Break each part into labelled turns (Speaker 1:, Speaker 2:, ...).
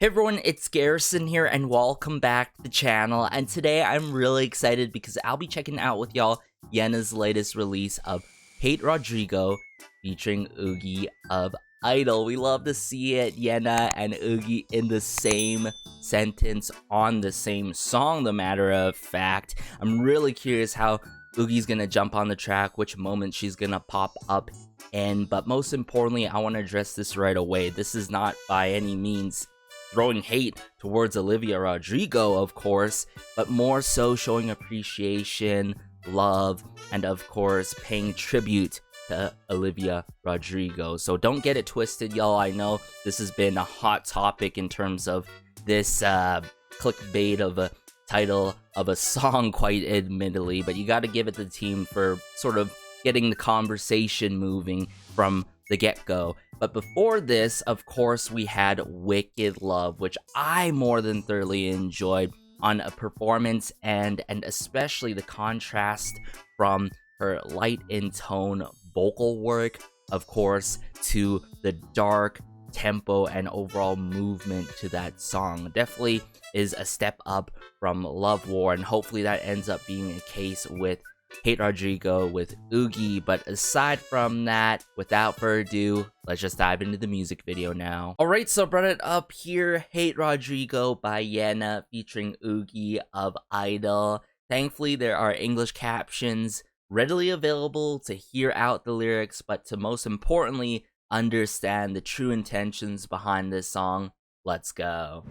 Speaker 1: Hey everyone, it's Garrison here and welcome back to the channel, and today I'm really excited because I'll be checking out with y'all Yena's latest release of Hate Rodrigo featuring Yuqi of I-DLE. We love to see it, Yena and Yuqi in the same sentence on the same song, the matter of fact. I'm really curious how Yuqi's gonna jump on the track, which moment she's gonna pop up in, but most importantly, I want to address this right away. This is not by any means throwing hate towards Olivia Rodrigo, of course, but more so showing appreciation, love, and of course paying tribute to Olivia Rodrigo. So don't get it twisted, y'all. I know this has been a hot topic in terms of this clickbait of a title of a song, quite admittedly, but you got to give it to the team for sort of getting the conversation moving from the get-go. But before this, of course, we had Wicked Love, which I more than thoroughly enjoyed on a performance and especially the contrast from her light in tone vocal work, of course, to the dark tempo and overall movement to that song. Definitely is a step up from Love War, and hopefully that ends up being a case with Hate Rodrigo with Yuqi. But aside from that, without further ado, let's just dive into the music video now. Alright, so brought it up here, Hate Rodrigo by Yena featuring Yuqi of I-DLE. Thankfully, there are English captions readily available to hear out the lyrics, but to most importantly, understand the true intentions behind this song. Let's go.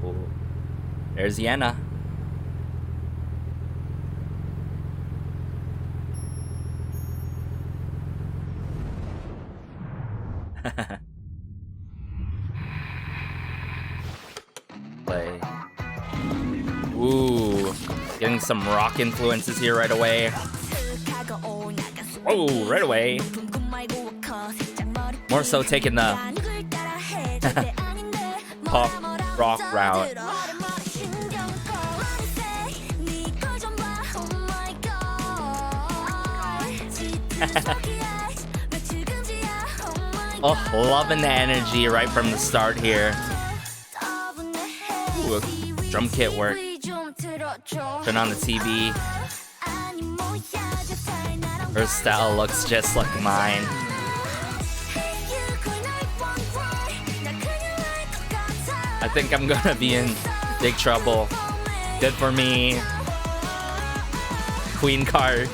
Speaker 1: Ooh. There's Yena. Play. Ooh, getting some rock influences here right away. Oh, right away. More so taking the pop rock route. Oh, loving the energy right from the start here. Ooh, drum kit work. Turn on the TV. Her style looks just like mine. I think I'm gonna be in big trouble. Good for me. Queen card.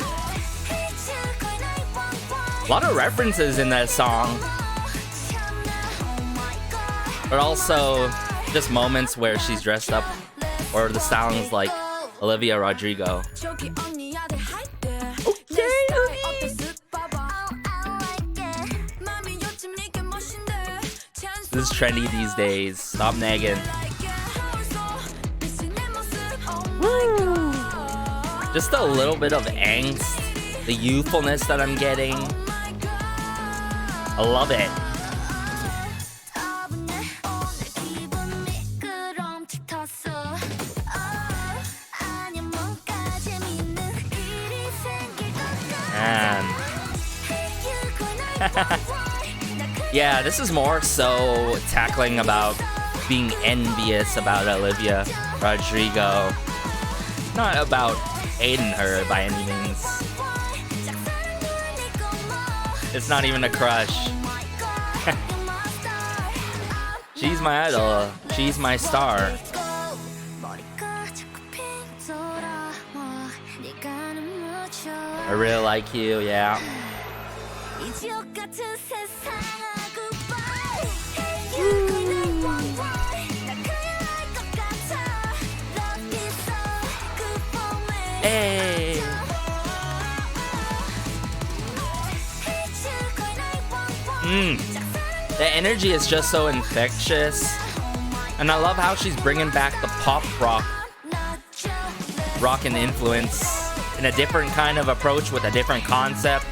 Speaker 1: A lot of references in that song. But also just moments where she's dressed up or the sounds like Olivia Rodrigo. Okay, this is trendy these days. Stop nagging. Woo. Just a little bit of angst, the youthfulness that I'm getting. I love it. Yeah, this is more so tackling about being envious about Olivia Rodrigo, not about hating her by any means. It's not even a crush. She's my idol. She's my star. I really like you, yeah. Hey. The energy is just so infectious, and I love how she's bringing back the pop rock and influence in a different kind of approach with a different concept.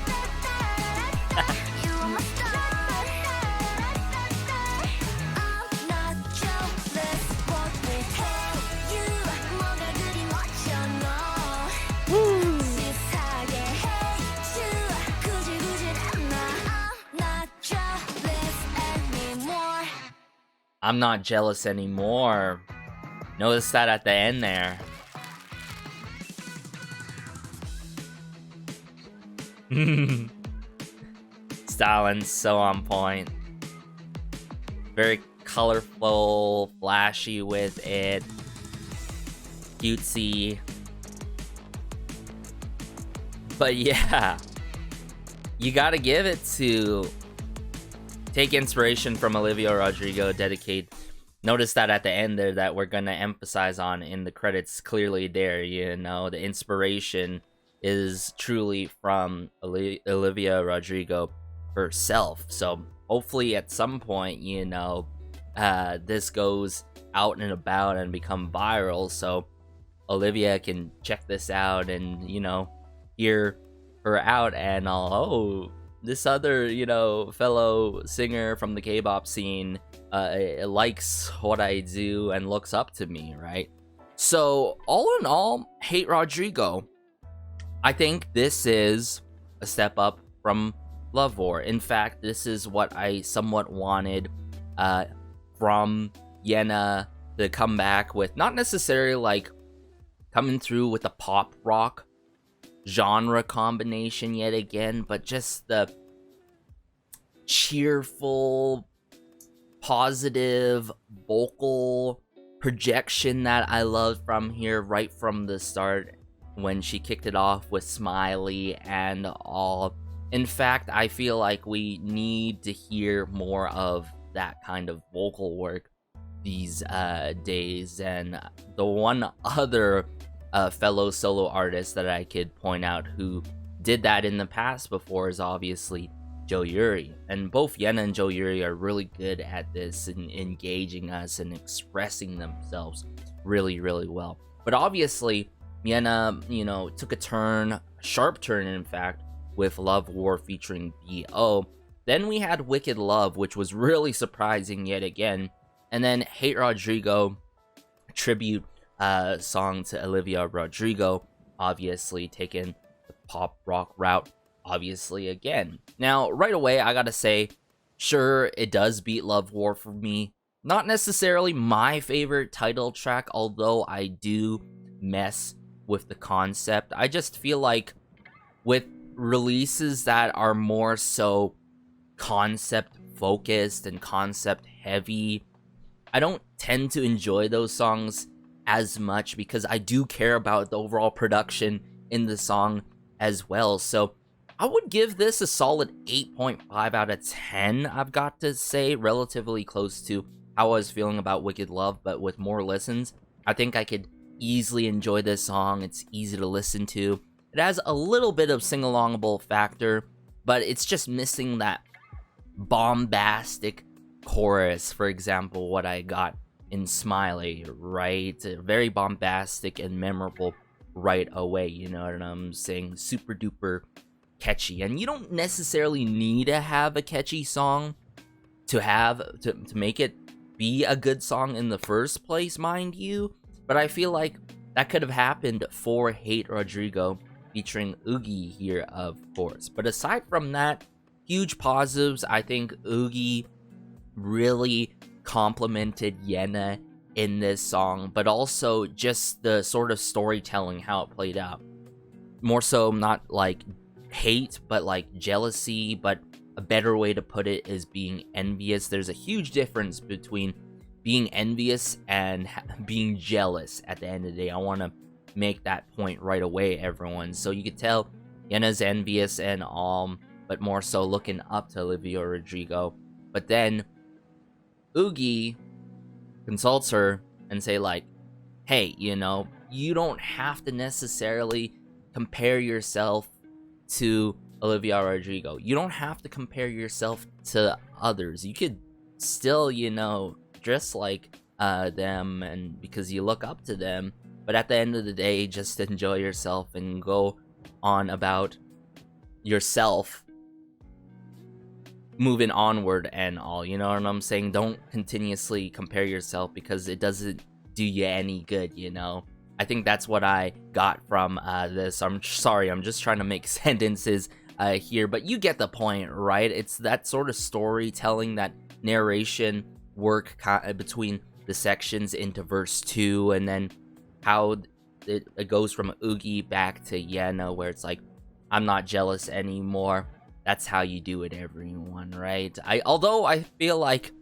Speaker 1: I'm not jealous anymore. Notice that at the end there. Styling's so on point. Very colorful, flashy with it. Cutesy. But yeah, you gotta give it to take inspiration from Olivia Rodrigo, dedicate. Notice that at the end there that we're gonna emphasize on in the credits, clearly there, you know, the inspiration is truly from Olivia Rodrigo herself. So hopefully at some point, you know, this goes out and about and become viral, so Olivia can check this out and, you know, hear her out and oh, this other, you know, fellow singer from the K-pop scene likes what I do and looks up to me, right? So all in all, Hate Rodrigo, I think this is a step up from Love War. In fact, this is what I somewhat wanted from Yena to come back with, not necessarily like coming through with a pop rock genre combination yet again, but just the cheerful, positive vocal projection that I love from here right from the start when she kicked it off with Myley and all. In fact, I feel like we need to hear more of that kind of vocal work these days. And the one other fellow solo artist that I could point out who did that in the past before is obviously YOURI. And both Yena and YOURI are really good at this and engaging us and expressing themselves really, really well. But obviously, Yena, you know, took a sharp turn in fact, with Love War featuring B.O. Then we had Wicked Love, which was really surprising yet again. And then Hate Rodrigo, tribute song to Olivia Rodrigo, obviously taking the pop rock route, obviously again. Now, right away, I gotta say, sure, it does beat Love War for me. Not necessarily my favorite title track, although I do mess with the concept. I just feel like with releases that are more so concept focused and concept heavy, I don't tend to enjoy those songs as much because I do care about the overall production in the song as well. So I would give this a solid 8.5 out of 10, I've got to say, relatively close to how I was feeling about Wicked Love, but with more listens, I think I could easily enjoy this song. It's easy to listen to. It has a little bit of sing-alongable factor, but it's just missing that bombastic chorus, for example, what I got in Myley, right? Very bombastic and memorable right away, you know what I'm saying? Super duper catchy. And you don't necessarily need to have a catchy song to make it be a good song in the first place, mind you. But I feel like that could have happened for Hate Rodrigo featuring Yuqi here, of course. But aside from that, huge positives. I think Yuqi really complimented Yena in this song, but also just the sort of storytelling, how it played out. More so not like hate, but like jealousy, but a better way to put it is being envious. There's a huge difference between being envious and being jealous at the end of the day. I want to make that point right away, everyone. So you could tell Yena's envious and but more so looking up to Olivia Rodrigo. But then Yuqi consults her and say like, hey, you know, you don't have to necessarily compare yourself to Olivia Rodrigo. You don't have to compare yourself to others. You could still, you know, dress like them and because you look up to them. But at the end of the day, just enjoy yourself and go on about yourself, moving onward and all, you know what I'm saying? Don't continuously compare yourself because it doesn't do you any good, you know? I think that's what I got from this. I'm sorry, I'm just trying to make sentences here, but you get the point, right? It's that sort of storytelling, that narration work between the sections into verse 2, and then how it goes from Yuqi back to Yena, where it's like, I'm not jealous anymore. That's how you do it, everyone, right? Although I feel like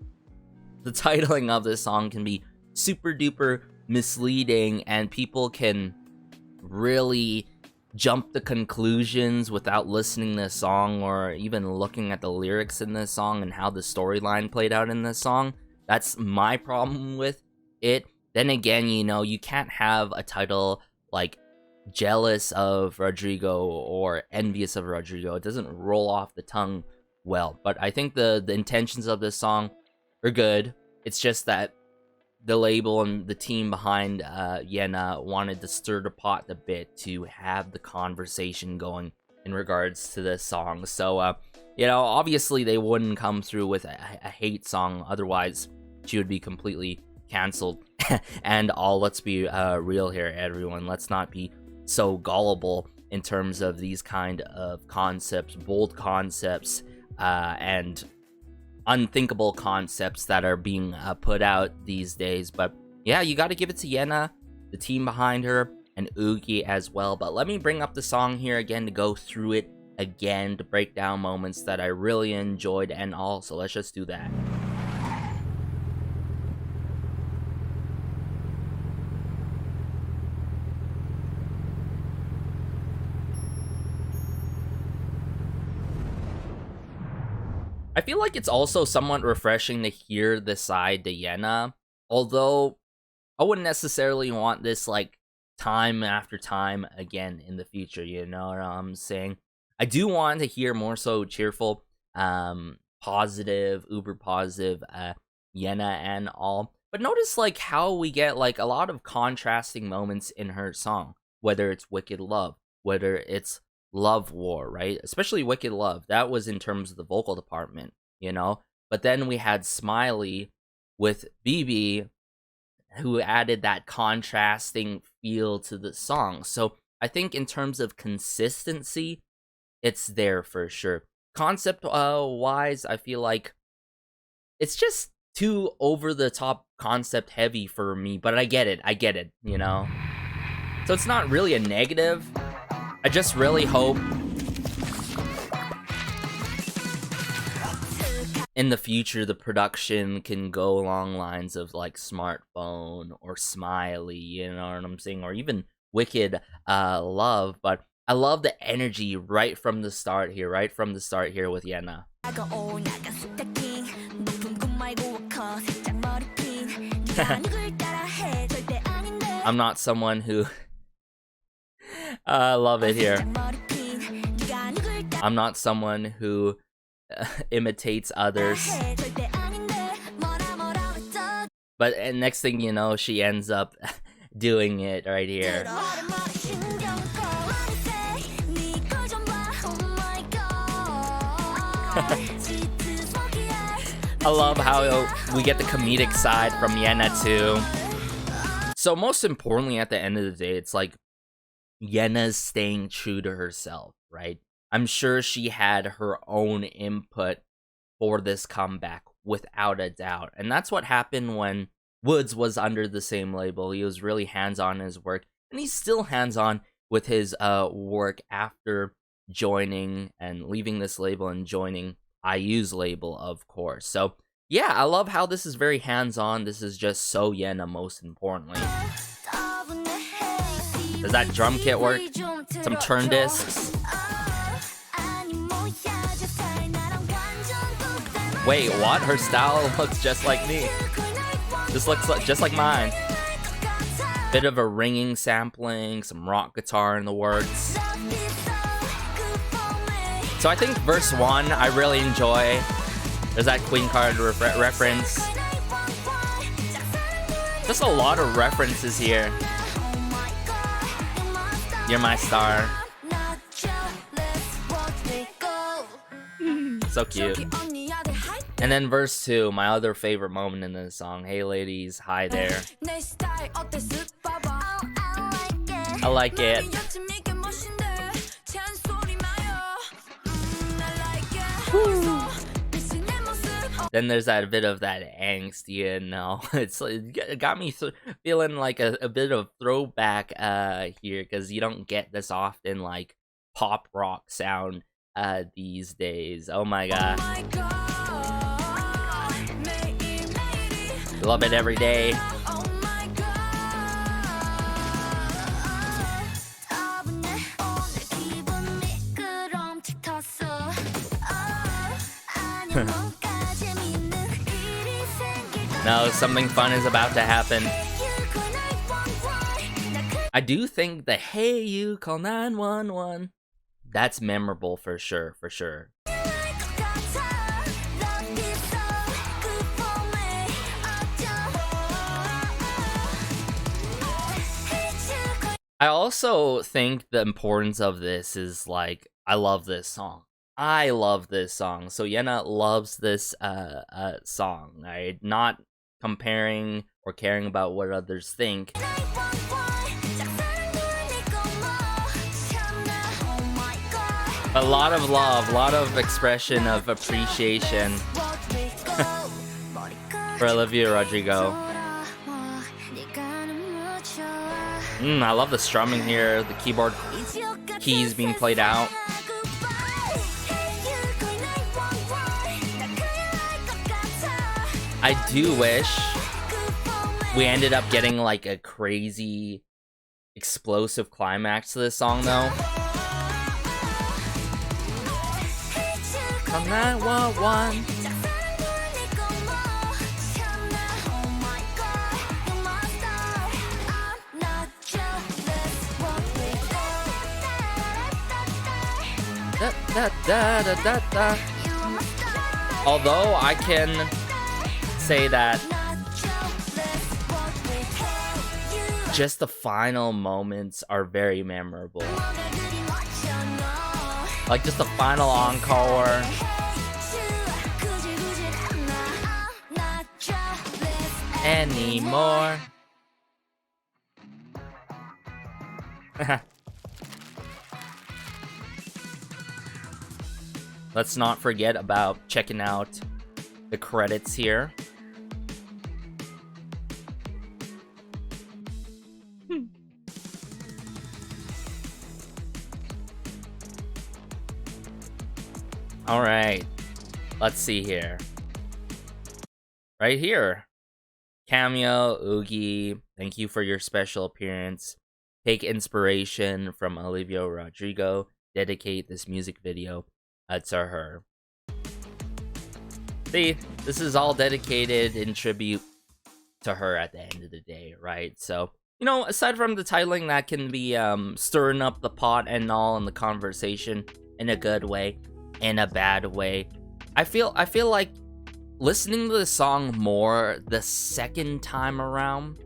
Speaker 1: the titling of this song can be super duper misleading, and people can really jump to conclusions without listening to the song or even looking at the lyrics in this song and how the storyline played out in this song. That's my problem with it. Then again, you know, you can't have a title like Jealous of Rodrigo or Envious of Rodrigo. It doesn't roll off the tongue well. But I think the intentions of this song are good. It's just that the label and the team behind Yena wanted to stir the pot a bit to have the conversation going in regards to this song. So, you know, obviously they wouldn't come through with a hate song. Otherwise, she would be completely canceled. And let's be real here, everyone. Let's not be so gullible in terms of these kind of concepts, bold concepts, and unthinkable concepts that are being put out these days. But yeah, you got to give it to Yena, the team behind her, and Yuqi as well. But let me bring up the song here again to go through it again, to break down moments that I really enjoyed, and also let's just do that. I feel like it's also somewhat refreshing to hear the side to Yena, although I wouldn't necessarily want this like time after time again in the future, you know what I'm saying? I do want to hear more so cheerful, positive, uber positive Yena and all. But notice like how we get like a lot of contrasting moments in her song, whether it's Wicked Love, whether it's Love War, right? Especially Wicked Love. That was in terms of the vocal department, you know? But then we had Myley with BB, who added that contrasting feel to the song. So I think in terms of consistency, it's there for sure. Concept wise, I feel like it's just too over the top concept heavy for me, but I get it, you know? So it's not really a negative. I just really hope in the future the production can go along lines of like Smartphone or Myley, you know what I'm saying, or even Wicked Love. But I love the energy right from the start here with Yena. I'm not someone who I love it here. I'm not someone who imitates others. But next thing you know, she ends up doing it right here. I love how we get the comedic side from Yena too. So most importantly, at the end of the day, it's like Yena's staying true to herself, right? I'm sure she had her own input for this comeback, without a doubt. And that's what happened when Woods was under the same label. He was really hands-on in his work, and he's still hands-on with his work after joining and leaving this label and joining IU's label, of course. So yeah, I love how this is very hands-on. This is just so Yena, most importantly. Does that drum kit work? Some turn discs. Wait, what? Her style looks just like me. This looks just like mine. Bit of a ringing sampling, some rock guitar in the works. So I think verse 1 I really enjoy. There's that Queen card reference. Just a lot of references here. You're my star. So cute. And then verse 2, my other favorite moment in this song. Hey ladies, hi there. I like it. Woo. Then there's that bit of that angst, you know. It got me feeling like a bit of throwback here, because you don't get this often, like pop rock sound these days. Oh my god. Love it every day. No, something fun is about to happen. I do think the "Hey, you call 911." That's memorable for sure, for sure. I also think the importance of this is, like, I love this song. I love this song. So Yena loves this song, right? Not comparing or caring about what others think. A lot of love, a lot of expression of appreciation for Olivia Rodrigo. I love the strumming here, the keyboard keys being played out. I do wish we ended up getting like a crazy explosive climax to this song though. Call 911. Da, da, da, da, da. Although I can say that just the final moments are very memorable. Like just the final encore. Anymore. Let's not forget about checking out the credits here. All right, let's see here. Right here. Cameo, Yuqi, thank you for your special appearance. Take inspiration from Olivia Rodrigo. Dedicate this music video to her. See, this is all dedicated in tribute to her at the end of the day, right? So, you know, aside from the titling that can be stirring up the pot and all in the conversation in a good way, in a bad way, I feel like listening to the song more the second time around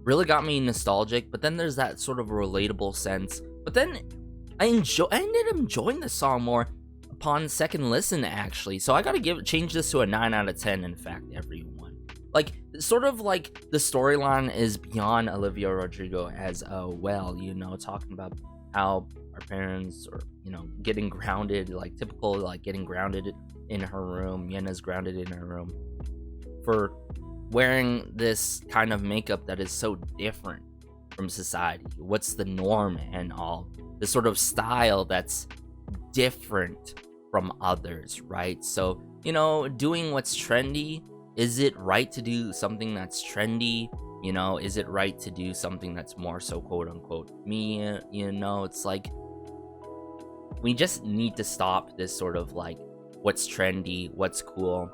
Speaker 1: really got me nostalgic, but then there's that sort of relatable sense. But then I ended up enjoying the song more upon second listen, actually. So I gotta change this to a 9 out of 10, in fact, everyone. Like, sort of like the storyline is beyond Olivia Rodrigo as well, you know, talking about how our parents are, you know, getting grounded, like typical, like getting grounded in her room. Yena's grounded in her room for wearing this kind of makeup that is so different from society. What's the norm and all? This sort of style that's different from others, right? So, you know, doing what's trendy, is it right to do something that's trendy? You know, is it right to do something that's more so quote unquote me? You know, it's like we just need to stop this sort of like what's trendy, what's cool,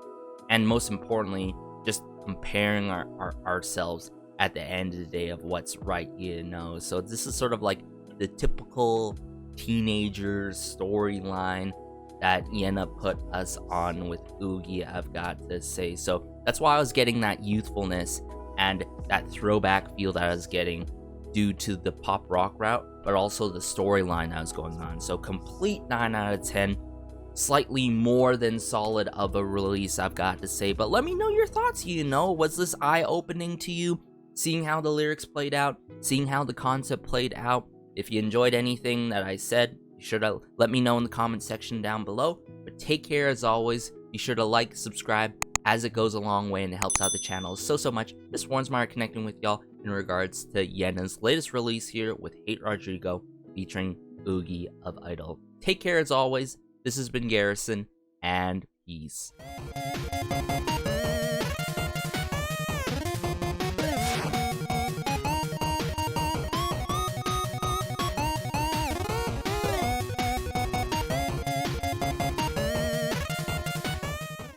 Speaker 1: and most importantly, just comparing ourselves at the end of the day of what's right, you know. So this is sort of like the typical teenager storyline that Yena put us on with Yuqi, I've got to say. So that's why I was getting that youthfulness and that throwback feel that I was getting due to the pop rock route, but also the storyline that was going on. So complete 9 out of 10. Slightly more than solid of a release, I've got to say. But let me know your thoughts, you know. Was this eye-opening to you? Seeing how the lyrics played out? Seeing how the concept played out? If you enjoyed anything that I said, be sure to let me know in the comment section down below. But take care as always. Be sure to like, subscribe, as it goes a long way and it helps out the channel so much. This warms my heart connecting with y'all in regards to Yena's latest release here with Hate Rodrigo featuring Yuqi of I-DLE. Take care as always. This has been Garrison, and peace.